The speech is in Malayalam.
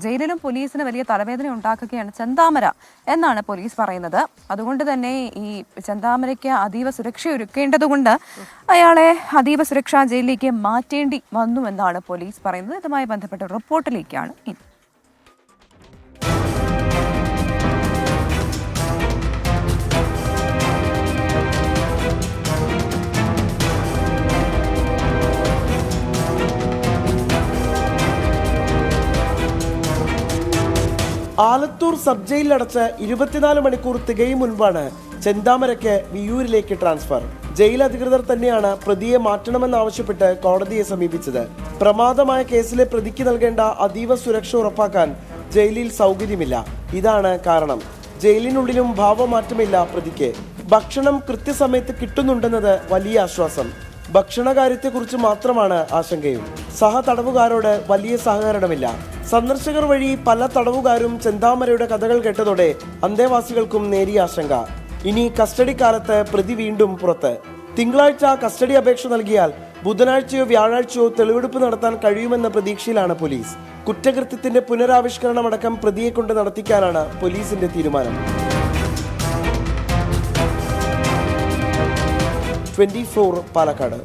ജയിലിലും പോലീസിന് വലിയ തലവേദന ഉണ്ടാക്കുകയാണ് ചെന്താമര എന്നാണ് പോലീസ് പറയുന്നത്. അതുകൊണ്ട് തന്നെ ഈ ചെന്താമരയ്ക്ക് അതീവ സുരക്ഷ ഒരുക്കേണ്ടതുകൊണ്ട് അയാളെ അതീവ സുരക്ഷാ ജയിലിലേക്ക് മാറ്റേണ്ടി വന്നുവെന്നാണ് പോലീസ് പറയുന്നത്. ഇതുമായി ബന്ധപ്പെട്ട റിപ്പോർട്ടിലേക്കാണ് ഇനി. ആലത്തൂർ സബ് ജയിലിലടച്ച് 24 മണിക്കൂർ തികയും മുൻപാണ് ചെന്താമരയ്ക്ക് വിയ്യൂരിലേക്ക് ട്രാൻസ്ഫർ. ജയിൽ അധികൃതർ തന്നെയാണ് പ്രതിയെ മാറ്റണമെന്നാവശ്യപ്പെട്ട് കോടതിയെ സമീപിച്ചത്. പ്രമാദമായ കേസിലെ പ്രതിക്ക് നൽകേണ്ട അതീവ സുരക്ഷ ഉറപ്പാക്കാൻ ജയിലിൽ സൗകര്യമില്ല. ഇതാണ് കാരണം. ജയിലിനുള്ളിലും ഭാവമാറ്റമില്ല പ്രതിക്ക്. ഭക്ഷണം കൃത്യസമയത്ത് കിട്ടുന്നുണ്ടെന്നത് വലിയ ആശ്വാസം. ഭക്ഷണകാര്യത്തെക്കുറിച്ച് മാത്രമാണ് ആശങ്കയും. സഹതടവുകാരോട് വലിയ സഹകരണമില്ല. സന്ദർശകർ വഴി പല തടവുകാരും ചെന്താമരയുടെ കഥകൾ കേട്ടതോടെ അന്തേവാസികൾക്കും നേരിയ ആശങ്ക. ഇനി കസ്റ്റഡി കാലത്ത് പ്രതി വീണ്ടും പുറത്ത്. തിങ്കളാഴ്ച കസ്റ്റഡി അപേക്ഷ നൽകിയാൽ ബുധനാഴ്ചയോ വ്യാഴാഴ്ചയോ തെളിവെടുപ്പ് നടത്താൻ കഴിയുമെന്ന പ്രതീക്ഷയിലാണ് പോലീസ്. കുറ്റകൃത്യത്തിന്റെ പുനരാവിഷ്കരണമടക്കം പ്രതിയെ കൊണ്ട് നടത്തിക്കാനാണ് പോലീസിന്റെ തീരുമാനം. 24 പാലക്കാട്.